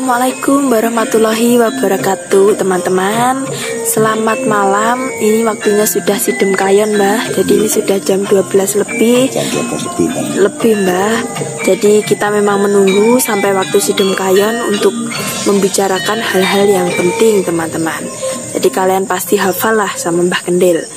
Assalamualaikum warahmatullahi wabarakatuh, teman-teman. Selamat malam. Ini waktunya sudah sidem kayon, Mbah. Jadi ini sudah jam 12 lebih. Mbah. Jadi kita memang menunggu sampai waktu sidem kayon untuk membicarakan hal-hal yang penting, teman-teman. Jadi kalian pasti hafal lah sama Mbah Kendil.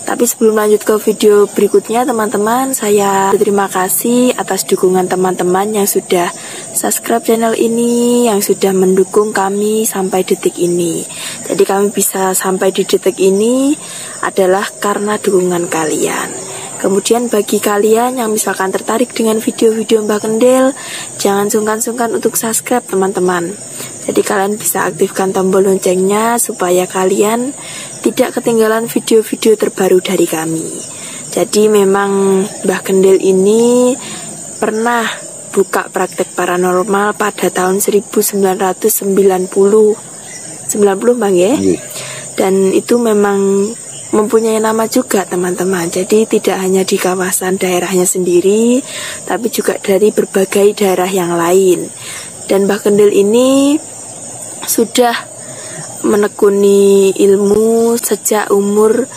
Tapi sebelum lanjut ke video berikutnya, teman-teman, saya berterima kasih atas dukungan teman-teman yang sudah subscribe channel ini, yang sudah mendukung kami sampai detik ini. Jadi kami bisa sampai di detik ini adalah karena dukungan kalian. Kemudian bagi kalian yang misalkan tertarik dengan video-video Mbah Kendil, jangan sungkan-sungkan untuk subscribe, teman-teman. Jadi kalian bisa aktifkan tombol loncengnya supaya kalian tidak ketinggalan video-video terbaru dari kami. Jadi memang Mbah Kendil ini pernah buka praktek paranormal pada tahun 1990 Bang ya. Dan itu memang mempunyai nama juga, teman-teman. Jadi tidak hanya di kawasan daerahnya sendiri, tapi juga dari berbagai daerah yang lain. Dan Mbah Kendil ini sudah menekuni ilmu sejak umur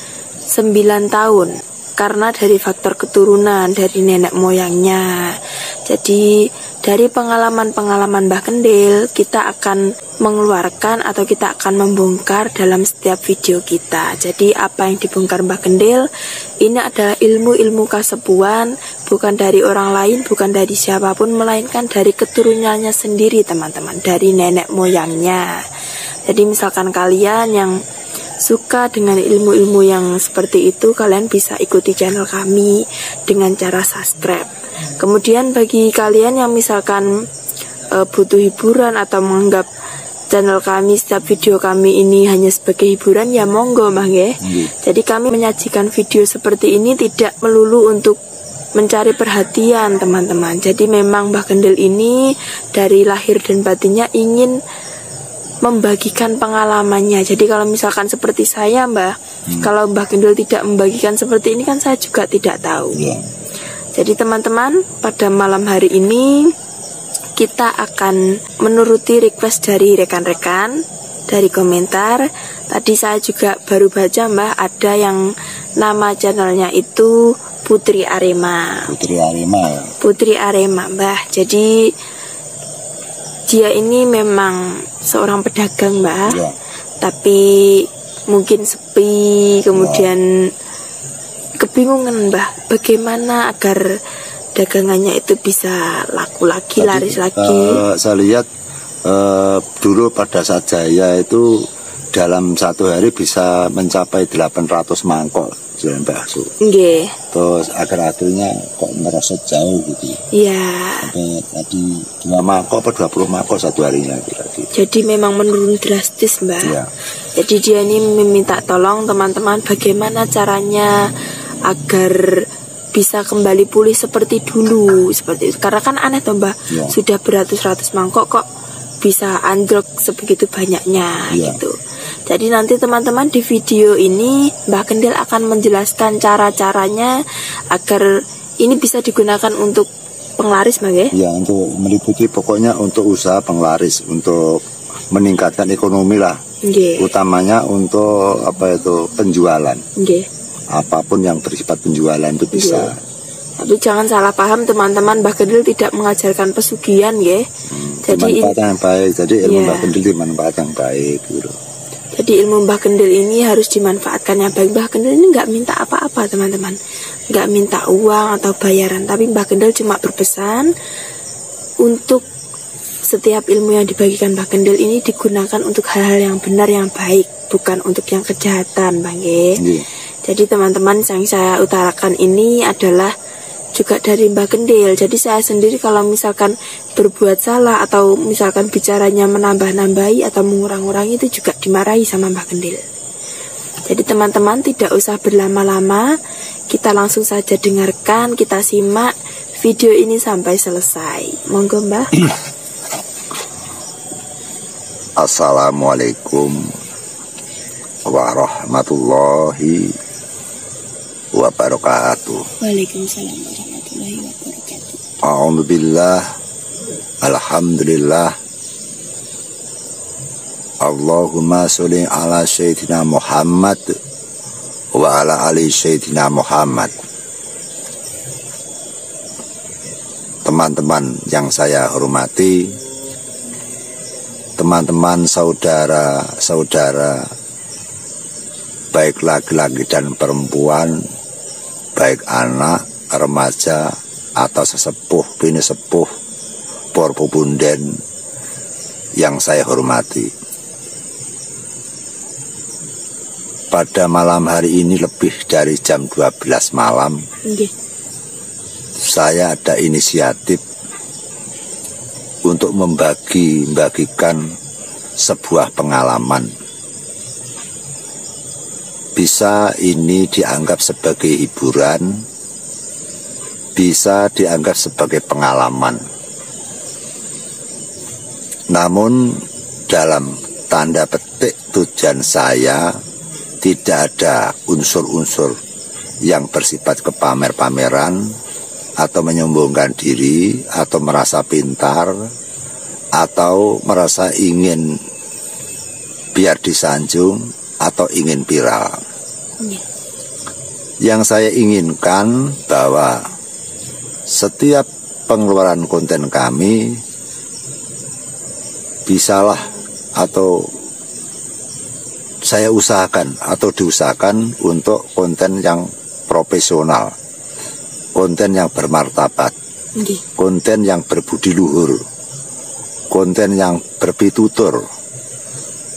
9 tahun karena dari faktor keturunan dari nenek moyangnya. Jadi dari pengalaman-pengalaman Mbah Kendil, kita akan mengeluarkan atau kita akan membongkar dalam setiap video kita. Jadi apa yang dibongkar Mbah Kendil ini adalah ilmu-ilmu kasepuan, bukan dari orang lain, bukan dari siapapun, melainkan dari keturunannya sendiri, teman-teman, dari nenek moyangnya. Jadi misalkan kalian yang suka dengan ilmu-ilmu yang seperti itu, kalian bisa ikuti channel kami dengan cara subscribe. Kemudian bagi kalian yang misalkan butuh hiburan atau menganggap channel kami, setiap video kami ini hanya sebagai hiburan, ya monggo Mbah nggih. Jadi kami menyajikan video seperti ini tidak melulu untuk mencari perhatian, teman-teman. Jadi memang Mbah Kendil ini dari lahir dan batinnya ingin membagikan pengalamannya. Jadi kalau misalkan seperti saya, Mbah, kalau Mbah Kendil tidak membagikan seperti ini kan saya juga tidak tahu. Jadi teman-teman, pada malam hari ini kita akan menuruti request dari rekan-rekan, dari komentar. Tadi saya juga baru baca, Mbah, ada yang nama channelnya itu Putri Arema. Putri Arema, Mbah. Jadi dia ini memang seorang pedagang, Mbah. Tapi mungkin sepi, kemudian kebingungan, Mbah, bagaimana agar dagangannya itu bisa laku lagi, laris lagi. Saya lihat dulu pada saat jaya itu dalam satu hari bisa mencapai 800 mangkok jualan bakso. Terus akhir-akhirnya kok merosot jauh gitu. Iya. Sampai tadi 2 mangkok atau 20 mangkok satu harinya tadi. Jadi memang menurun drastis, Mbak. Iya. Jadi dia ini meminta tolong teman-teman bagaimana caranya agar bisa kembali pulih seperti dulu, seperti itu. Karena kan aneh toh, Mbak. Ya. Sudah beratus-ratus mangkok kok bisa anjlok sebegitu banyaknya, gitu. Jadi nanti teman-teman di video ini Mbah Kendil akan menjelaskan cara-caranya agar ini bisa digunakan untuk penglaris, Mbak ya? Ya, untuk meliputi pokoknya untuk usaha penglaris, untuk meningkatkan ekonomi lah. Utamanya untuk penjualan. Apapun yang bersifat penjualan itu bisa. Tapi jangan salah paham, teman-teman, Mbah Kendil tidak mengajarkan pesugihan, ya. Jadi manfaat yang baik. Jadi ilmu Mbah Kendil dimanfaat yang baik, gitu. Jadi ilmu Mbah Kendil ini harus dimanfaatkan yang baik. Mbah Kendil ini nggak minta apa-apa, teman-teman, nggak minta uang atau bayaran. Tapi Mbah Kendil cuma berpesan untuk setiap ilmu yang dibagikan Mbah Kendil ini digunakan untuk hal-hal yang benar, yang baik, bukan untuk yang kejahatan, Bang. Jadi teman-teman, yang saya utarakan ini adalah juga dari Mbah Kendil. Jadi saya sendiri kalau misalkan berbuat salah atau misalkan bicaranya menambah-nambahi atau mengurang-urangi, itu juga dimarahi sama Mbah Kendil. Jadi teman-teman tidak usah berlama-lama, kita langsung saja dengarkan, kita simak video ini sampai selesai. Monggo, Mbah. Assalamualaikum warahmatullahi wabarakatuh. Waalaikumsalam warahmatullahi wabarakatuh. A'udzubillah, alhamdulillah, Allahumma sholli ala Sayyidina Muhammad wa ala ali Sayyidina Muhammad. Teman-teman yang saya hormati, teman-teman, saudara-saudara, baik laki-laki dan perempuan, baik anak, remaja, atau sesepuh, bini sepuh, por pupunden yang saya hormati. Pada malam hari ini lebih dari jam 12 malam, saya ada inisiatif untuk membagikan sebuah pengalaman. Bisa ini dianggap sebagai hiburan, bisa dianggap sebagai pengalaman. Namun dalam tanda petik tujuan saya tidak ada unsur-unsur yang bersifat kepamer-pameran atau menyombongkan diri atau merasa pintar atau merasa ingin biar disanjung atau ingin viral. Yang saya inginkan bahwa setiap pengeluaran konten kami bisalah atau saya usahakan atau diusahakan untuk konten yang profesional, konten yang bermartabat, konten yang berbudi luhur, konten yang berpitutur,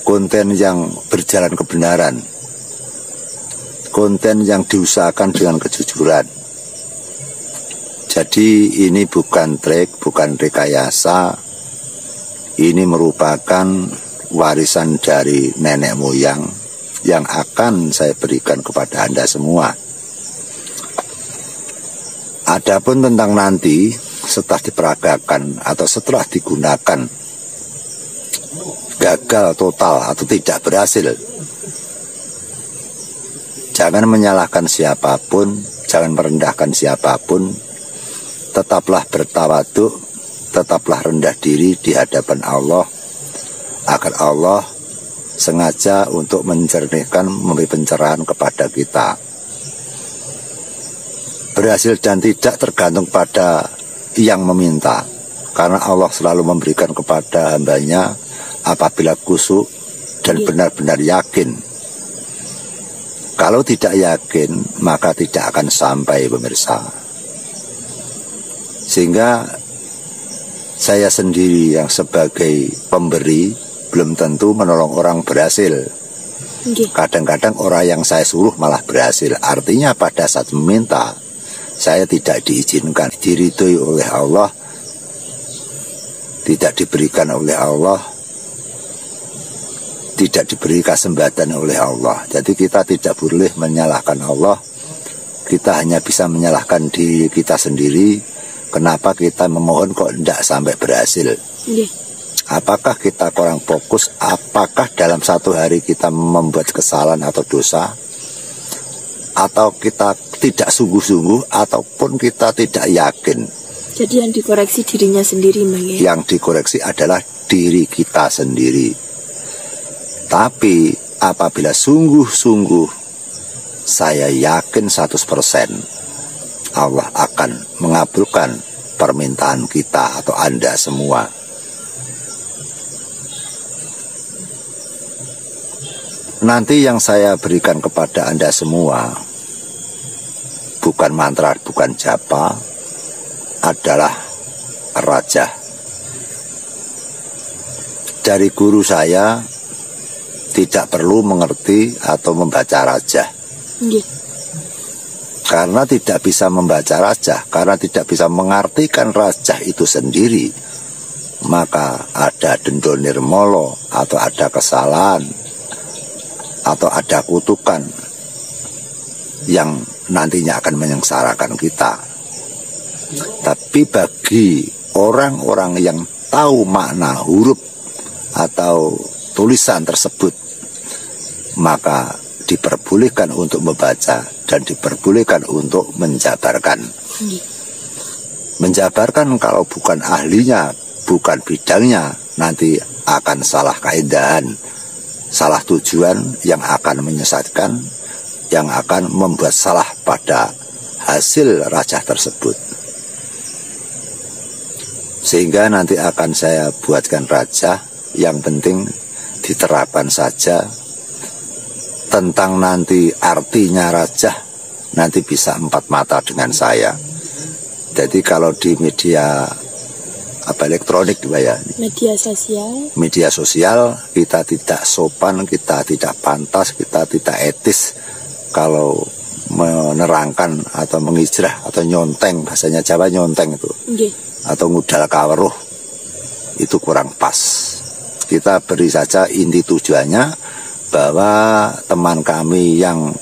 konten yang berjalan kebenaran, konten yang diusahakan dengan kejujuran. Jadi ini bukan trik, bukan rekayasa, ini merupakan warisan dari nenek moyang yang akan saya berikan kepada Anda semua. Adapun tentang nanti setelah diperagakan atau setelah digunakan gagal total atau tidak berhasil, jangan menyalahkan siapapun, jangan merendahkan siapapun, tetaplah bertawaduk, tetaplah rendah diri di hadapan Allah, agar Allah sengaja untuk mencernihkan, memberi pencerahan kepada kita. Berhasil dan tidak tergantung pada yang meminta, karena Allah selalu memberikan kepada hambanya apabila khusyuk dan benar-benar yakin. Kalau tidak yakin, maka tidak akan sampai, pemirsa. Sehingga saya sendiri yang sebagai pemberi belum tentu menolong orang berhasil. Kadang-kadang orang yang saya suruh malah berhasil. Artinya pada saat meminta, saya tidak diizinkan, diridhoi oleh Allah, tidak diberikan oleh Allah, tidak diberi kesempatan oleh Allah. Jadi kita tidak boleh menyalahkan Allah. Kita hanya bisa menyalahkan diri kita sendiri. Kenapa kita memohon kok tidak sampai berhasil? Apakah kita kurang fokus? Apakah dalam satu hari kita membuat kesalahan atau dosa? Atau kita tidak sungguh-sungguh? Ataupun kita tidak yakin? Jadi yang dikoreksi dirinya sendiri, Bang, ya? Yang dikoreksi adalah diri kita sendiri. Tapi apabila sungguh-sungguh saya yakin 100% Allah akan mengabulkan permintaan kita atau Anda semua. Nanti yang saya berikan kepada Anda semua bukan mantra, bukan japa, adalah raja. Dari guru saya tidak perlu mengerti atau membaca raja. Karena tidak bisa membaca raja, karena tidak bisa mengartikan raja itu sendiri, maka ada dendo nirmolo atau ada kesalahan atau ada kutukan yang nantinya akan menyengsarakan kita. Tapi bagi orang-orang yang tahu makna huruf atau tulisan tersebut, maka diperbolehkan untuk membaca dan diperbolehkan untuk menjabarkan. Menjabarkan kalau bukan ahlinya, bukan bidangnya, nanti akan salah kaedahan, salah tujuan yang akan menyesatkan, yang akan membuat salah pada hasil raja tersebut. Sehingga nanti akan saya buatkan raja, yang penting diterapkan saja. Tentang nanti artinya raja, nanti bisa 4 mata dengan saya. Jadi kalau di media elektronik ya, media sosial kita tidak sopan, kita tidak pantas, kita tidak etis kalau menerangkan atau mengijrah atau nyonteng, bahasanya Jawa nyonteng itu, atau ngudal kaweruh, itu kurang pas. Kita beri saja inti tujuannya, bahwa teman kami yang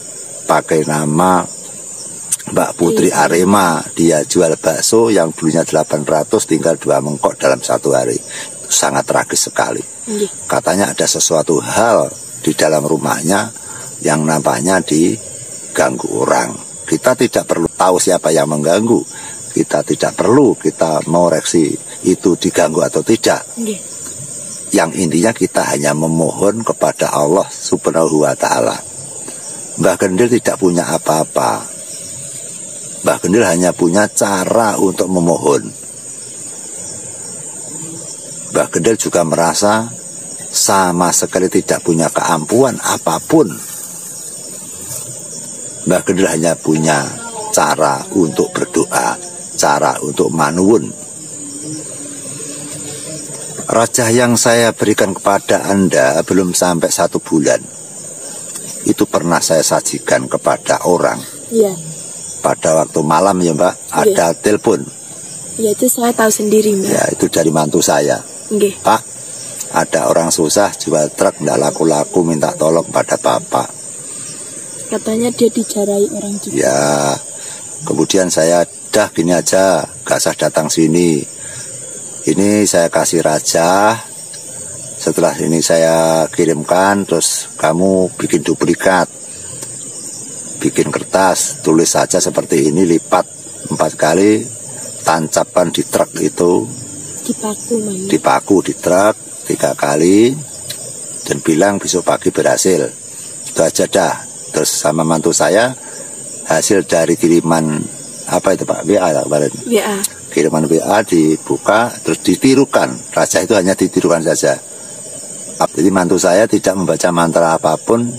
pakai nama Mbak Putri Arema, dia jual bakso yang dulunya 800 tinggal 2 mangkok dalam 1 hari. Itu sangat tragis sekali. Katanya ada sesuatu hal di dalam rumahnya yang nampaknya diganggu orang. Kita tidak perlu tahu siapa yang mengganggu, kita tidak perlu kita mau reaksi itu diganggu atau tidak. Yang intinya kita hanya memohon kepada Allah Subhanahu wa ta'ala. Mbah Gendil tidak punya apa-apa. Mbah Gendil hanya punya cara untuk memohon. Mbah Gendil juga merasa sama sekali tidak punya keampuhan apapun. Mbah Gendil hanya punya cara untuk berdoa, cara untuk manuwun. Raja yang saya berikan kepada Anda belum sampai 1 bulan. Itu pernah saya sajikan kepada orang. Iya. Pada waktu malam ya Mbak, ada telepon. Ya itu saya tahu sendiri Mbak. Ya itu dari mantu saya. Pak, ada orang susah jual truk, tidak laku-laku, minta tolong pada Bapak. Katanya dia dijarai orang juga. Ya, kemudian saya, dah gini aja, gak usah datang sini. Ini saya kasih raja, setelah ini saya kirimkan, terus kamu bikin duplikat, bikin kertas, tulis saja seperti ini, lipat 4 kali, tancapkan di truk itu, dipaku di truk 3 kali, dan bilang besok pagi berhasil. Itu aja dah. Terus sama mantu saya, hasil dari kiriman apa itu Pak, WA kemarin. Kiriman WA dibuka, terus ditirukan. Raja itu hanya ditirukan saja. Jadi mantu saya tidak membaca mantra apapun,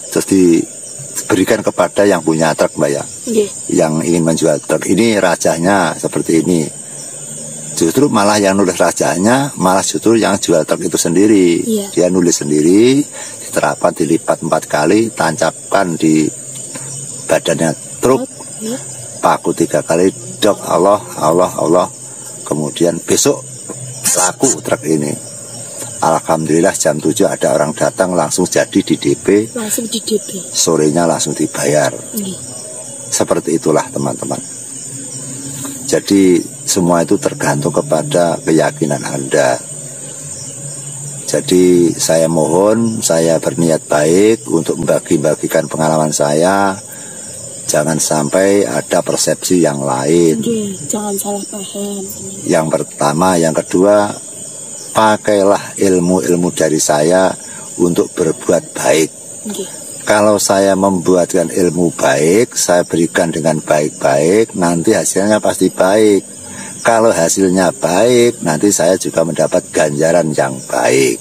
terus diberikan kepada yang punya truk Mbak ya, yang ingin menjual truk. Ini rajanya seperti ini. Justru malah yang nulis rajanya, malah justru yang jual truk itu sendiri. Dia nulis sendiri, diterapkan, dilipat 4 kali, tancapkan di badannya truk, paku 3 kali, dok, Allah, Allah, Allah. Kemudian besok laku truk ini. Alhamdulillah jam 7 ada orang datang, langsung jadi di DP. Langsung di DP. Sorenya langsung dibayar. Seperti itulah teman-teman. Jadi semua itu tergantung kepada keyakinan Anda. Jadi saya mohon, saya berniat baik untuk membagi-bagikan pengalaman saya. Jangan sampai ada persepsi yang lain. Jangan salah paham. Yang pertama, yang kedua, pakailah ilmu-ilmu dari saya untuk berbuat baik. Kalau saya membuatkan ilmu baik, saya berikan dengan baik-baik, nanti hasilnya pasti baik. Kalau hasilnya baik, nanti saya juga mendapat ganjaran yang baik.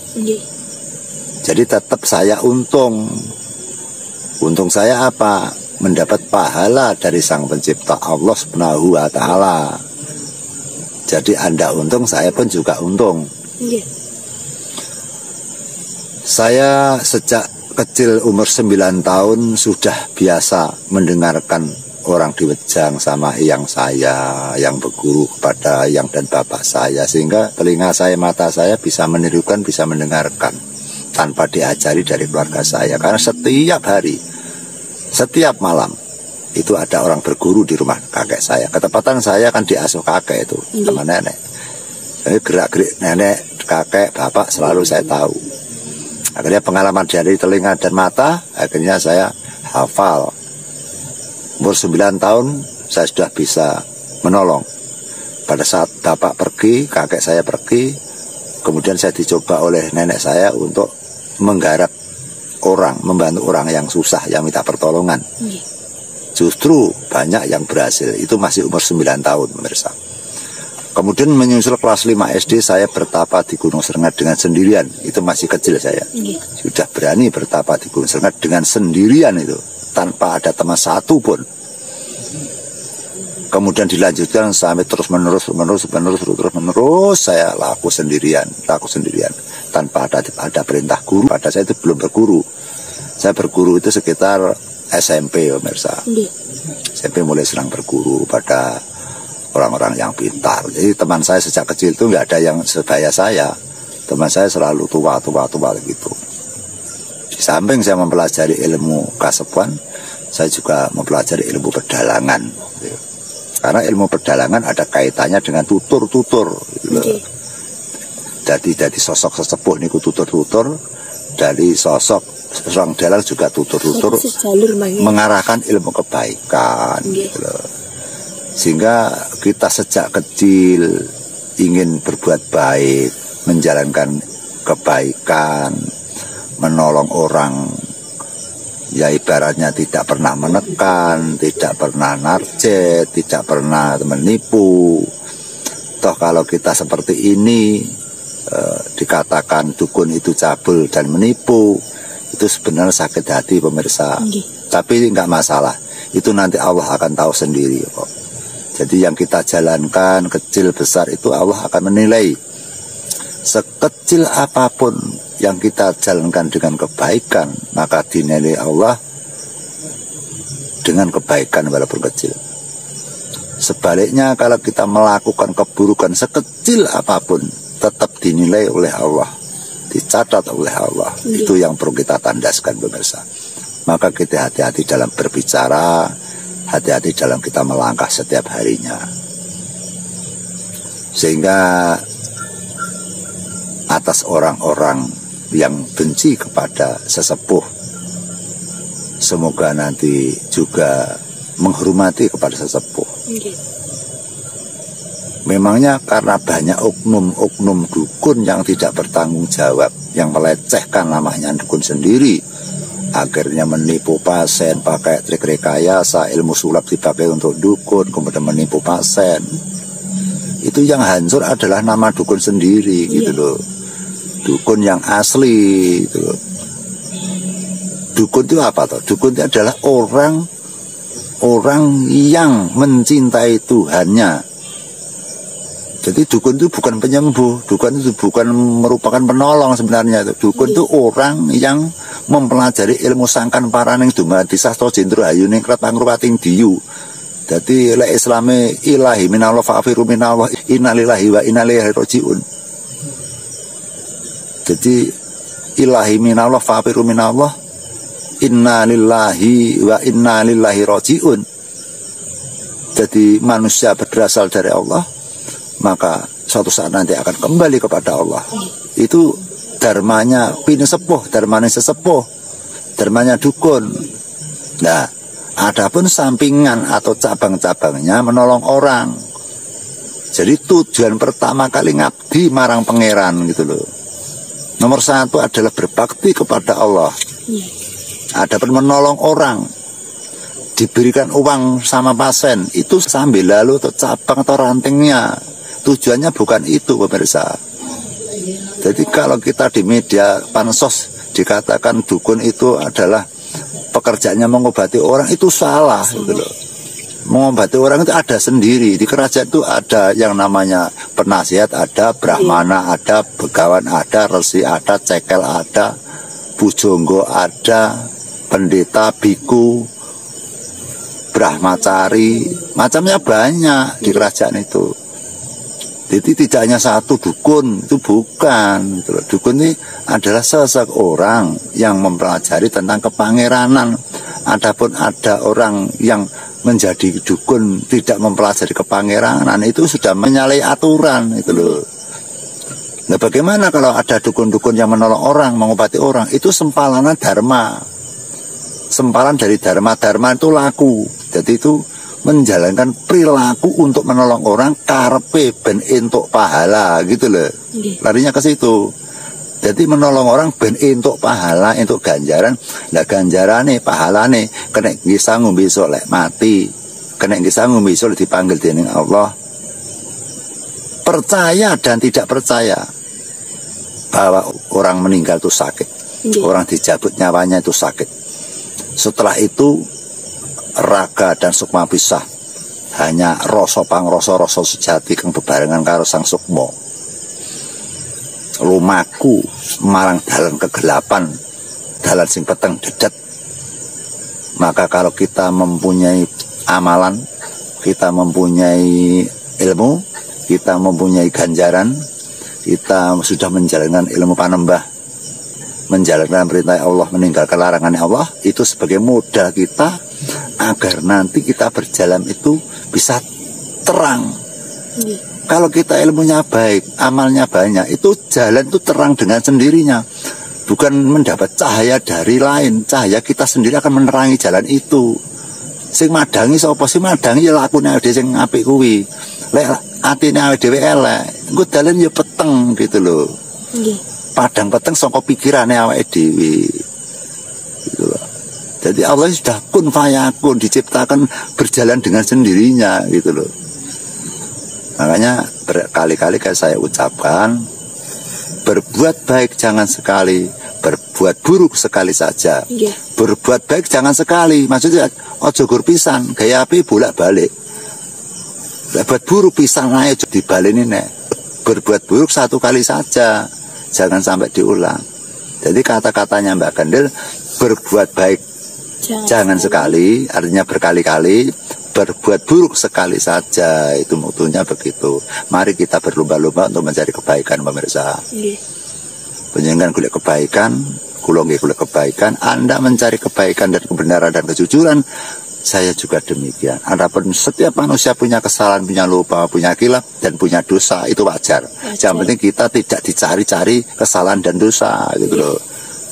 Jadi tetap saya untung. Untung saya apa? Mendapat pahala dari Sang Pencipta Allah Subhanahu wa ta'ala. Jadi Anda untung, saya pun juga untung. Saya sejak kecil umur 9 tahun sudah biasa mendengarkan orang diwejang sama eyang saya yang berguru kepada eyang dan bapak saya, sehingga telinga saya, mata saya bisa menirukan, bisa mendengarkan tanpa diajari dari keluarga saya. Karena setiap hari, setiap malam itu ada orang berguru di rumah kakek saya. Ketepatan saya kan diasuh kakek itu sama nenek. Jadi gerak-gerik nenek, kakek, bapak selalu saya tahu. Akhirnya pengalaman dari telinga dan mata, akhirnya saya hafal. Umur 9 tahun saya sudah bisa menolong. Pada saat bapak pergi, kakek saya pergi, Kemudian saya dicoba oleh nenek saya untuk menggarap orang, membantu orang yang susah, yang minta pertolongan. Justru banyak yang berhasil. Itu masih umur 9 tahun pemirsa. Kemudian menyusul kelas 5 SD saya bertapa di Gunung Serengat dengan sendirian. Itu masih kecil saya. Sudah berani bertapa di Gunung Serengat dengan sendirian itu, tanpa ada teman satu pun. Kemudian dilanjutkan sampai terus menerus saya laku sendirian tanpa ada perintah guru. Pada saya itu belum berguru. Saya berguru itu sekitar SMP pemirsa. SMP mulai senang berguru pada orang-orang yang pintar. Jadi teman saya sejak kecil itu nggak ada yang sebaya saya. Teman saya selalu tua gitu. Di samping saya mempelajari ilmu kasepuan, saya juga mempelajari ilmu pedalangan. Karena ilmu pedalangan ada kaitannya dengan tutur-tutur. Jadi sosok sesepuh niku tutur-tutur, dari sosok seorang dalang juga tutur-tutur mengarahkan ilmu kebaikan. Sehingga kita sejak kecil ingin berbuat baik, menjalankan kebaikan, menolong orang, ya ibaratnya tidak pernah menekan, tidak pernah narjet, tidak pernah menipu. Toh kalau kita seperti ini dikatakan dukun itu cabul dan menipu, itu sebenarnya sakit hati pemirsa. Tapi nggak masalah, itu nanti Allah akan tahu sendiri kok. Jadi yang kita jalankan kecil besar itu Allah akan menilai. Sekecil apapun yang kita jalankan dengan kebaikan, maka dinilai Allah dengan kebaikan walaupun kecil. Sebaliknya kalau kita melakukan keburukan sekecil apapun, tetap dinilai oleh Allah, dicatat oleh Allah. Itu yang perlu kita tandaskan pemirsa. Maka kita hati-hati dalam berbicara, hati-hati dalam kita melangkah setiap harinya. Sehingga atas orang-orang yang benci kepada sesepuh, semoga nanti juga menghormati kepada sesepuh. Memangnya karena banyak oknum-oknum dukun yang tidak bertanggung jawab, yang melecehkan namanya dukun sendiri, akhirnya menipu pasien pakai trik rekayasa, ilmu sulap dipakai untuk dukun, kemudian menipu pasien. Itu yang hancur adalah nama dukun sendiri, gitu loh. Dukun yang asli, gitu loh. Dukun itu apa toh? Dukun itu adalah orang yang mencintai Tuhannya. Jadi dukun itu bukan penyembuh, dukun itu bukan merupakan penolong sebenarnya. Dukun itu orang yang mempelajari ilmu sangkan paraning dumadi sastra jendro ayu ningrat pangrupating diyu. Jadi lek islame ilahi minallah fa'afiru minallah innalillahi wa inna ilaihi rajiun. Jadi ilahi minallah fa'afiru minallah innalillahi wa inna ilaihi rajiun. Jadi manusia berasal dari Allah, maka suatu saat nanti akan kembali kepada Allah. Itu dharmanya pini sepuh, dharmanya sesepuh, dharmanya dukun. Nah, adapun sampingan atau cabang-cabangnya menolong orang. Jadi tujuan pertama kali ngabdi marang pangeran gitu loh. Nomor satu adalah berbakti kepada Allah. Adapun menolong orang, diberikan uang sama pasien, itu sambil lalu atau cabang atau rantingnya. Tujuannya bukan itu pemirsa. Jadi kalau kita di media pansos dikatakan dukun itu adalah pekerjaannya mengobati orang, itu salah gitu loh. Mengobati orang itu ada sendiri. Di kerajaan itu ada yang namanya penasihat, ada brahmana, ada begawan, ada resi, ada cekel, ada pujonggo, ada pendeta, biku, brahmacari, macamnya banyak di kerajaan itu. Jadi tidak hanya satu dukun, itu bukan. Dukun ini adalah seseorang yang mempelajari tentang kepangeranan. Adapun ada orang yang menjadi dukun tidak mempelajari kepangeranan, itu sudah menyalahi aturan itu loh. Nah, bagaimana kalau ada dukun-dukun yang menolong orang, mengobati orang? Itu sempalan dharma. Sempalan dari dharma itu laku. Jadi itu menjalankan perilaku untuk menolong orang karepe ben entuk pahala gitu loh. Larinya ke situ. Jadi menolong orang ben entuk pahala, entuk ganjaran. Lah ganjarane, pahalane kena bisa ngombe iso lek mati, kena bisa ngombe iso dipanggil dening Allah. Percaya dan tidak percaya bahwa orang meninggal itu sakit, orang dicabut nyawanya itu sakit. Setelah itu raga dan sukma pisah, hanya rasa pangrasa rasa sejati kang bebarengan karo sang sukma. Lumaku marang dalan kegelapan, dalan sing peteng dedet. Maka kalau kita mempunyai amalan, kita mempunyai ilmu, kita mempunyai ganjaran, kita sudah menjalankan ilmu panembah, menjalankan perintah Allah, meninggalkan larangan Allah, itu sebagai modal kita agar nanti kita berjalan itu bisa terang. Kalau kita ilmunya baik, amalnya banyak, itu jalan itu terang dengan sendirinya. Bukan mendapat cahaya dari lain, cahaya kita sendiri akan menerangi jalan itu. Sing madangi sapa? Sing madangi ya lakune dhewe sing apik kuwi. Lek atine awake dhewe elek, engko dalan ya peteng gitu loh. Nggih. Padang peteng saka pikirane awake dhewe. Gitu loh. Jadi Allah sudah kun fayakun, diciptakan berjalan dengan sendirinya gitu loh. Makanya berkali-kali kayak saya ucapkan, berbuat baik jangan sekali, berbuat buruk sekali saja. Berbuat baik jangan sekali, maksudnya ojo gur pisan, gaya api bolak-balik. Berbuat buruk pisan aja dibaleni nek. Berbuat buruk satu kali saja, jangan sampai diulang. Jadi kata-katanya Mbak Gendel, berbuat baik jangan sekali, artinya berkali-kali. Berbuat buruk sekali saja, itu mutunya begitu. Mari kita berlomba-lomba untuk mencari kebaikan, pemirsa. Penjenengan golek kebaikan, kula nggih golek kebaikan, Anda mencari kebaikan dan kebenaran dan kejujuran, saya juga demikian. Adapun setiap manusia punya kesalahan, punya lupa, punya khilaf dan punya dosa, itu wajar. Yang penting kita tidak dicari-cari kesalahan dan dosa gitu loh.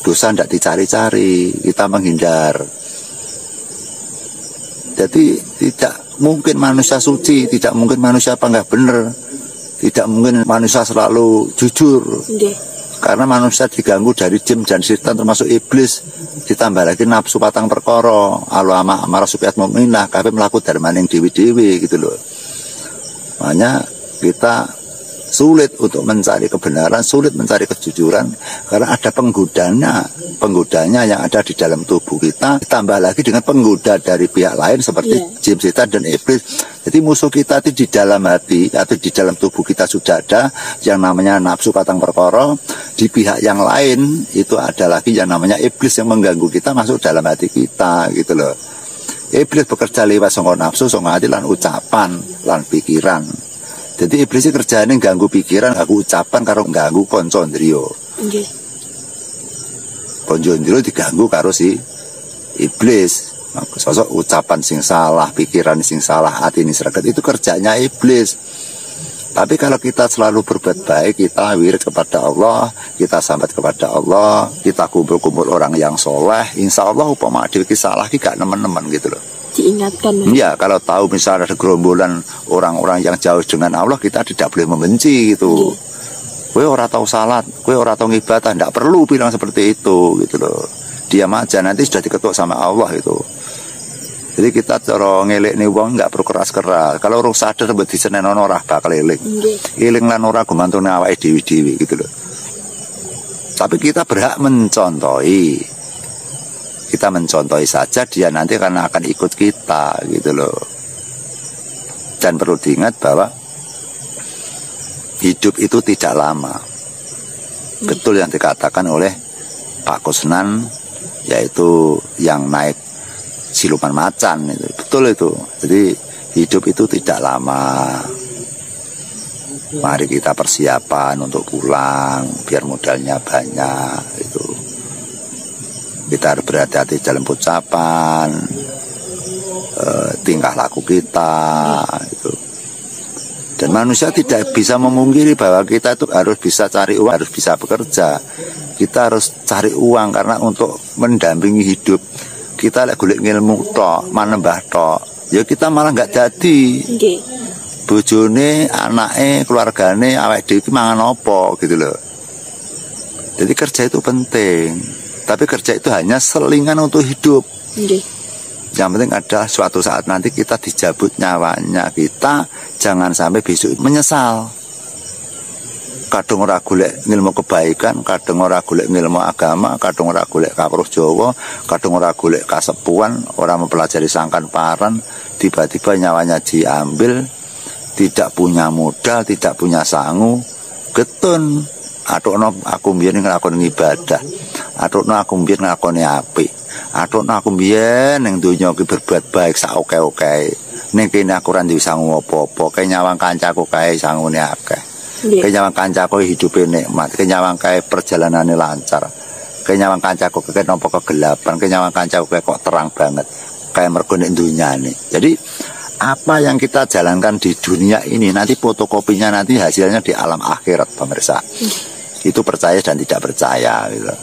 Dosa tidak dicari-cari, kita menghindar. Jadi tidak mungkin manusia suci, tidak mungkin manusia apa enggak benar, tidak mungkin manusia selalu jujur. Karena manusia diganggu dari jin dan setan termasuk iblis, ditambah lagi nafsu patang perkara, alama amarah supiat mu'minah, kabeh mlaku darmaning dewi-dewi gitu loh. Makanya kita sulit untuk mencari kebenaran, sulit mencari kejujuran karena ada penggodanya yang ada di dalam tubuh kita, ditambah lagi dengan penggoda dari pihak lain seperti jin, setan dan iblis. Jadi musuh kita itu di dalam hati atau di dalam tubuh kita sudah ada yang namanya nafsu patang perkara. Di pihak yang lain itu ada lagi yang namanya iblis yang mengganggu kita masuk dalam hati kita gitu loh. Iblis bekerja lewat sangka nafsu, sangka hati lan ucapan lan pikiran. Jadi iblis kerjanya ganggu pikiran, aku ucapan karo ganggu konco ndriya. Nggih. Konco ndriya diganggu karo si iblis. Sosok ucapan sing salah, pikiran sing salah, hati ini seragat, itu kerjanya iblis. Tapi kalau kita selalu berbuat baik, kita wirid kepada Allah, kita sambat kepada Allah, kita kumpul-kumpul orang yang soleh, insya Allah upama dhewe ki salah ki gak nemen-nemen gitu loh. Diingatkan. Ya, kalau tahu misalnya ada gerombolan orang-orang yang jauh dengan Allah, kita tidak boleh membenci gitu. Kowe ora tahu salat, kowe ora tahu ibadah, tidak perlu bilang seperti itu gitu loh. Diam aja, nanti sudah diketuk sama Allah itu. Jadi kita cara ngelek nih wong nggak perlu keras-keras. Kalau orang sadar buat disenen ora bakal eling. Eling lan ora gumantune awake dhewe-dhewe gitu loh. Tapi kita berhak mencontohi. Kita mencontohi saja, dia nanti karena akan ikut kita gitu loh. Dan perlu diingat bahwa hidup itu tidak lama. Betul yang dikatakan oleh Pak Kusnan, yaitu yang naik siluman macan itu. Betul itu. Jadi hidup itu tidak lama. Mari kita persiapan untuk pulang biar modalnya banyak itu. Kita harus berhati-hati dalam ucapan, tingkah laku kita itu. Dan manusia tidak bisa memungkiri bahwa kita itu harus bisa cari uang, harus bisa bekerja. Kita harus cari uang karena untuk mendampingi hidup kita lek golek ilmu tok, manembah tok, ya kita malah nggak jadi. Bojone, anake, keluargane, awake dhewe iki mangan apa gitu loh. Jadi kerja itu penting, tapi kerja itu hanya selingan untuk hidup. Yang penting ada suatu saat nanti kita dijabut nyawanya kita, jangan sampai besok menyesal. Kadung ora golek ngilmu kebaikan, kadung ora golek ngilmu agama, kadung ora golek kapruh Jawa, kadung ora golek kasepuan, ora mempelajari sangkan paran, tiba-tiba nyawanya diambil, tidak punya modal, tidak punya sangu, getun. Atokno aku mbiyen nglakoni ibadah, atokno aku mbiyen nglakoni apik, atokno aku mbiyen ning donya iki berbuat baik sak oke-oke. Ning kene aku ora duwe sangu apa-apa, kaya nyawang kancaku kae sangune akeh. Kaya nyawang kancaku hidupe nikmat, kaya nyawang kae perjalanane lancar. Kaya nyawang kancaku kaya nampa kegelapan, kaya nyawang kancaku kaya kok terang banget. Kaya mergo nek dunyane. Jadi apa yang kita jalankan di dunia ini nanti fotokopinya nanti hasilnya di alam akhirat, pemirsa. Itu percaya dan tidak percaya gitu.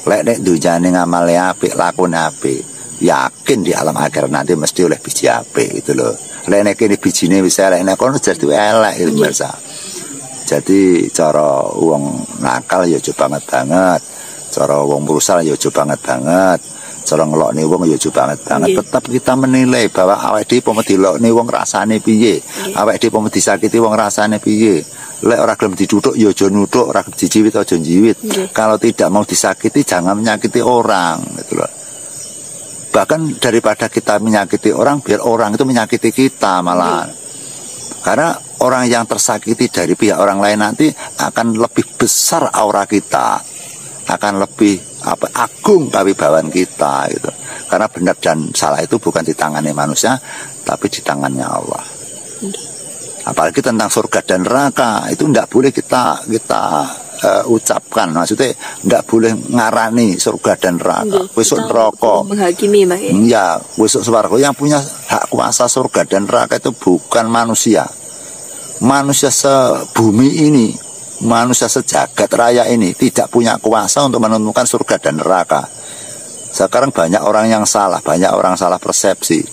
Lek nek dunyane ngamale apik, lakone apik, yakin di alam akhirat nanti mesti oleh biji apik gitu loh. Lek nek kene bijine wis elek, nek kono jadi elek gitu, pemirsa. Jadi cara wong nakal ya aja banget, cara wong brusal ya aja banget, cara ngelokne wong ya aja banget. Tetap kita menilai bahwa awake dhewe pomo dilokne wong rasane piye, awake dhewe pomo disakiti wong rasane piye. Lek ora gelem dituthuk ya aja nuthuk, ora gelem dijiwit aja jiwit. Kalau tidak mau disakiti jangan menyakiti orang gitu loh. Bahkan daripada kita menyakiti orang, biar orang itu menyakiti kita malah. Karena orang yang tersakiti dari pihak orang lain nanti akan lebih besar aura kita, akan lebih agung kewibawaan kita gitu. Karena benar dan salah itu bukan di tangannya manusia, tapi di tangannya Allah. Apalagi tentang surga dan neraka itu tidak boleh kita ucapkan. Maksudnya tidak boleh ngarani surga dan neraka. Besok neraka menghakimi, Mbak. Ya, besok swarga. Yang punya hak kuasa surga dan neraka itu bukan manusia. Manusia sebumi ini, manusia sejagat raya ini tidak punya kuasa untuk menentukan surga dan neraka. Sekarang banyak orang yang salah, banyak orang salah persepsi.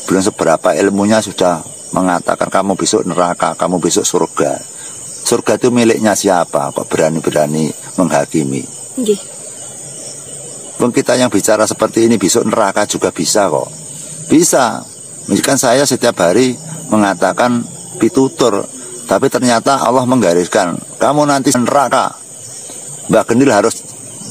Belum seberapa ilmunya sudah mengatakan kamu besok neraka, kamu besok surga. Surga itu miliknya siapa? Kok berani-berani menghakimi? Kita yang bicara seperti ini besok neraka juga bisa kok. Bisa. Misalkan saya setiap hari mengatakan pitutur, tapi ternyata Allah menggariskan kamu nanti neraka. Mbak Gendil harus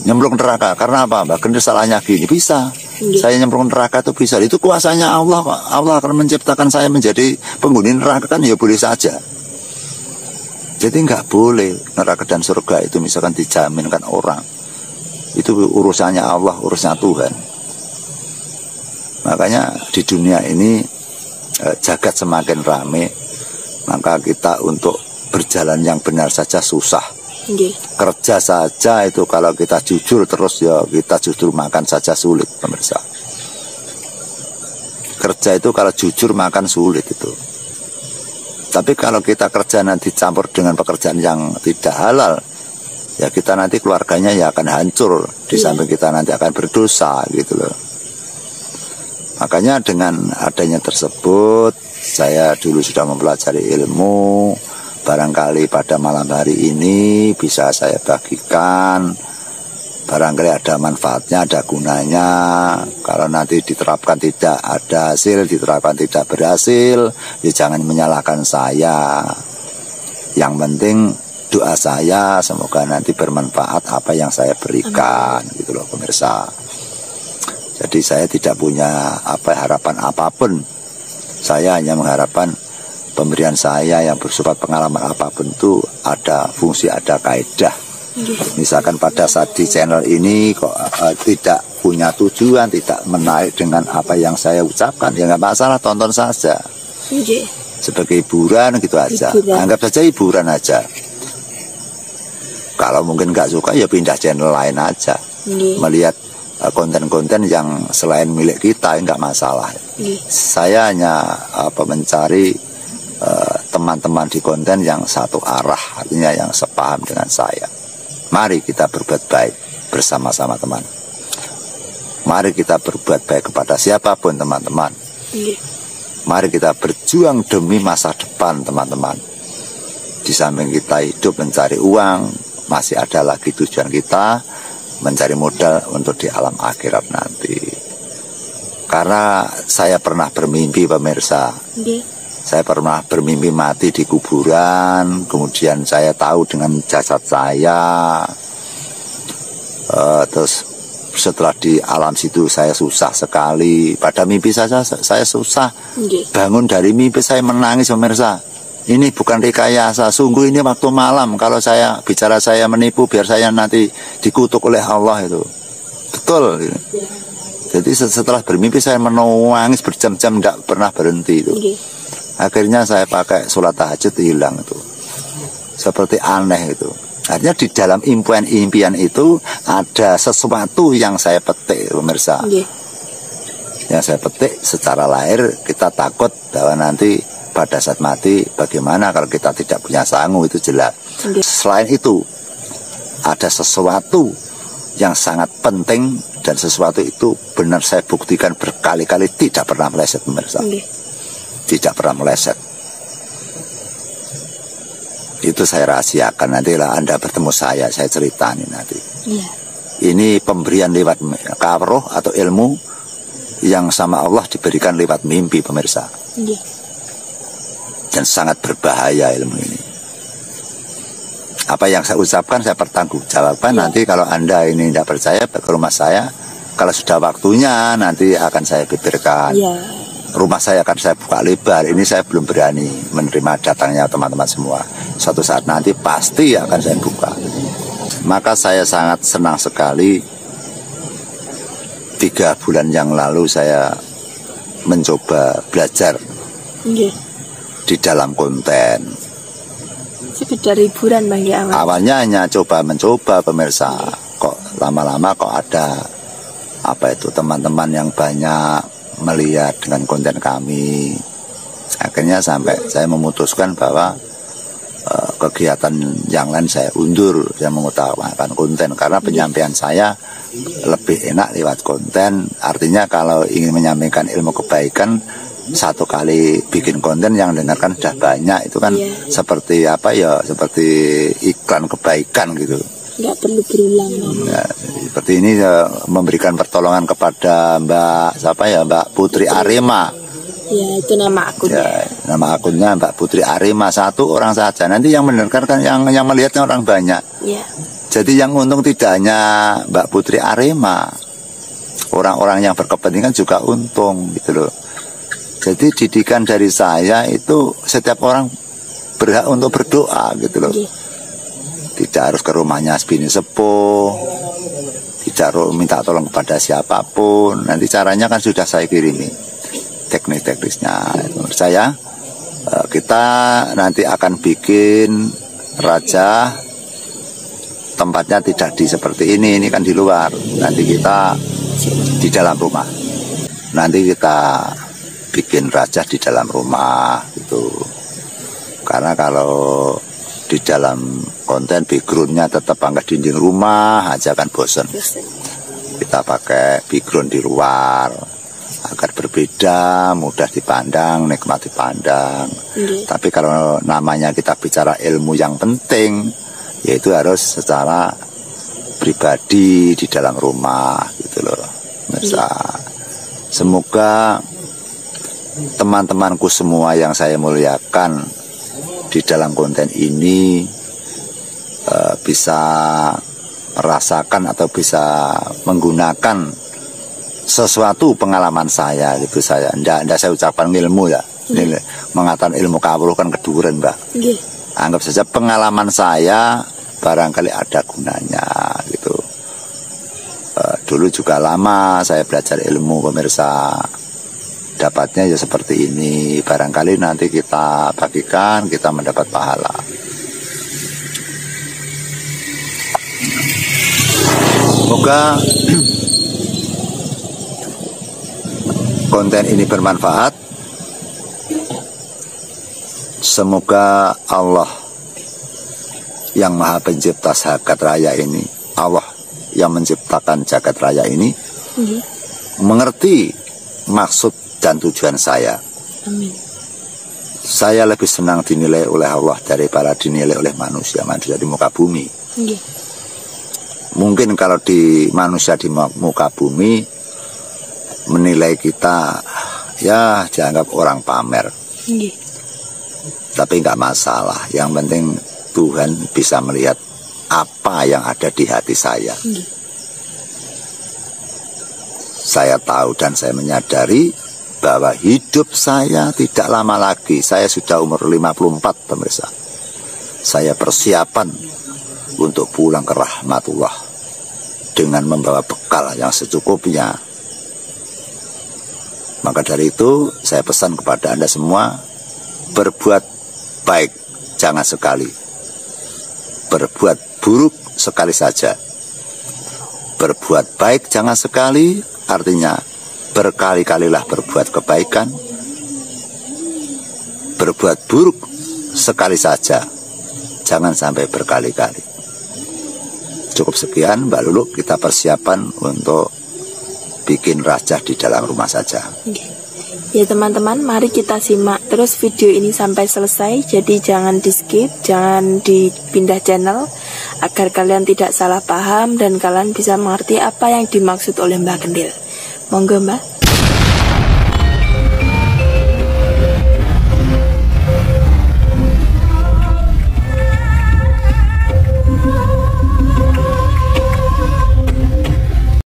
nyemplung neraka. Karena apa? Mbak Gendil salahnya gini. Bisa. Saya nyemplung neraka itu bisa. Itu kuasanya Allah. Allah akan menciptakan saya menjadi penghuni neraka kan ya boleh saja. Jadi nggak boleh neraka dan surga itu misalkan dijaminkan orang. Itu urusannya Allah, urusannya Tuhan. Makanya di dunia ini jagat semakin ramai, maka kita untuk berjalan yang benar saja susah. Kerja saja itu kalau kita jujur terus ya kita justru makan saja sulit, pemirsa. Kerja itu kalau jujur makan sulit itu. Tapi kalau kita kerja nanti campur dengan pekerjaan yang tidak halal, ya kita nanti keluarganya ya akan hancur. Di samping kita nanti akan berdosa gitu loh. Makanya dengan adanya tersebut, saya dulu sudah mempelajari ilmu. Barangkali pada malam hari ini bisa saya bagikan. Barangkali ada manfaatnya, ada gunanya. Kalau nanti diterapkan tidak ada hasil, diterapkan tidak berhasil, ya jangan menyalahkan saya. Yang penting doa saya semoga nanti bermanfaat apa yang saya berikan. Gitu loh pemirsa. Jadi saya tidak punya harapan apapun. Saya hanya mengharapkan pemberian saya yang bersifat pengalaman apapun itu ada fungsi, ada kaidah. Misalkan pada saat di channel ini kok tidak punya tujuan, tidak menarik dengan apa yang saya ucapkan, ya nggak masalah, tonton saja. Sebagai hiburan gitu aja. Anggap saja hiburan aja. Kalau mungkin nggak suka ya pindah channel lain aja. Melihat konten-konten yang selain milik kita nggak masalah. Saya hanya mencari teman-teman di konten yang satu arah, artinya yang sepaham dengan saya. Mari kita berbuat baik bersama-sama teman. Mari kita berbuat baik kepada siapapun teman-teman. Mari kita berjuang demi masa depan, teman-teman. Di samping kita hidup mencari uang, masih ada lagi tujuan kita mencari modal untuk di alam akhirat nanti. Karena saya pernah bermimpi, pemirsa. Saya pernah bermimpi mati di kuburan. Kemudian saya tahu dengan jasad saya. Terus setelah di alam situ saya susah sekali. Pada mimpi saya susah. Bangun dari mimpi saya menangis, pemirsa. Ini bukan rekayasa, sungguh ini waktu malam. Kalau saya bicara saya menipu, biar saya nanti dikutuk oleh Allah itu. Betul. Jadi setelah bermimpi saya menangis berjam-jam, tidak pernah berhenti itu. Akhirnya saya pakai sholat tahajud, hilang itu. Seperti aneh itu. Artinya di dalam impian itu ada sesuatu yang saya petik, pemirsa. Yang saya petik secara lahir, kita takut bahwa nanti pada saat mati bagaimana kalau kita tidak punya sangu, itu jelas. Selain itu ada sesuatu yang sangat penting, dan sesuatu itu benar saya buktikan berkali-kali tidak pernah meleset, pemirsa. Tidak pernah meleset. Itu saya rahasiakan, nantilah Anda bertemu saya cerita nih nanti. Ini pemberian lewat roh atau ilmu yang sama Allah diberikan lewat mimpi, pemirsa. Dan sangat berbahaya ilmu ini. Apa yang saya ucapkan saya pertanggungjawabkan. Nanti kalau Anda ini tidak percaya, ke rumah saya. Kalau sudah waktunya nanti akan saya beberkan. Rumah saya akan saya buka lebar. Ini saya belum berani menerima datangnya teman-teman semua. Suatu saat nanti pasti akan saya buka. Maka saya sangat senang sekali. 3 bulan yang lalu saya mencoba belajar di dalam konten. Sekedar hiburan bagi awal. Awalnya hanya mencoba, pemirsa. Kok lama-lama kok ada teman-teman yang banyak melihat dengan konten kami. Akhirnya sampai saya memutuskan bahwa kegiatan yang lain saya undur, saya mengutamakan konten karena penyampaian saya lebih enak lewat konten. Artinya kalau ingin menyampaikan ilmu kebaikan, satu kali bikin konten yang dengarkan sudah banyak, itu kan seperti seperti iklan kebaikan gitu. Nggak perlu berulang. Seperti ini memberikan pertolongan kepada Mbak Putri Arema. Itu nama akunnya. Nama akunnya Mbak Putri Arema, 1 orang saja. Nanti yang mendengarkan yang melihatnya orang banyak. Jadi yang untung tidak hanya Mbak Putri Arema, orang-orang yang berkepentingan juga untung gitu loh. Jadi didikan dari saya itu setiap orang berhak untuk berdoa gitu loh. Tidak harus ke rumahnya bini sepuh, tidak harus minta tolong kepada siapapun. Nanti caranya kan sudah saya kirimi, teknis-teknisnya. Menurut saya kita nanti akan bikin raja, tempatnya tidak seperti ini kan di luar. Nanti kita di dalam rumah. Nanti kita bikin raja di dalam rumah gitu. Karena kalau di dalam konten backgroundnya tetap angkat dinding rumah aja kan bosen. Kita pakai background di luar agar berbeda, mudah dipandang, nikmat dipandang. Tapi kalau namanya kita bicara ilmu yang penting, yaitu harus secara pribadi di dalam rumah gitu loh. Semoga teman-temanku semua yang saya muliakan di dalam konten ini bisa merasakan atau bisa menggunakan sesuatu pengalaman saya gitu. Saya ndak saya ucapkan ilmu ya. Mengatakan ilmu kawruh kan keduren, Mbak. Anggap saja pengalaman saya barangkali ada gunanya gitu. Dulu juga lama saya belajar ilmu, pemirsa. Dapatnya ya seperti ini. Barangkali nanti kita bagikan, kita mendapat pahala. Semoga konten ini bermanfaat. Semoga Allah yang Maha Pencipta jagat raya ini, Allah yang menciptakan jagat raya ini, mengerti maksud dan tujuan saya. Amin. Saya lebih senang dinilai oleh Allah daripada dinilai oleh manusia di muka bumi. Okay. Mungkin kalau di manusia di muka bumi menilai kita ya dianggap orang pamer. Okay. Tapi nggak masalah. Yang penting Tuhan bisa melihat apa yang ada di hati saya. Okay. Saya tahu dan saya menyadari bahwa hidup saya tidak lama lagi. Saya sudah umur 54, pemirsa. Saya persiapan untuk pulang ke rahmatullah dengan membawa bekal yang secukupnya. Maka dari itu saya pesan kepada Anda semua, berbuat baik jangan sekali, berbuat buruk sekali saja. Berbuat baik jangan sekali, artinya berkali-kalilah berbuat kebaikan. Berbuat buruk sekali saja, jangan sampai berkali-kali. Cukup sekian Mbak Lulu, kita persiapan untuk bikin rajah di dalam rumah saja. Ya teman-teman, mari kita simak terus video ini sampai selesai. Jadi jangan di skip, jangan dipindah channel, agar kalian tidak salah paham dan kalian bisa mengerti apa yang dimaksud oleh Mbak Kendil. Monggo Mbak.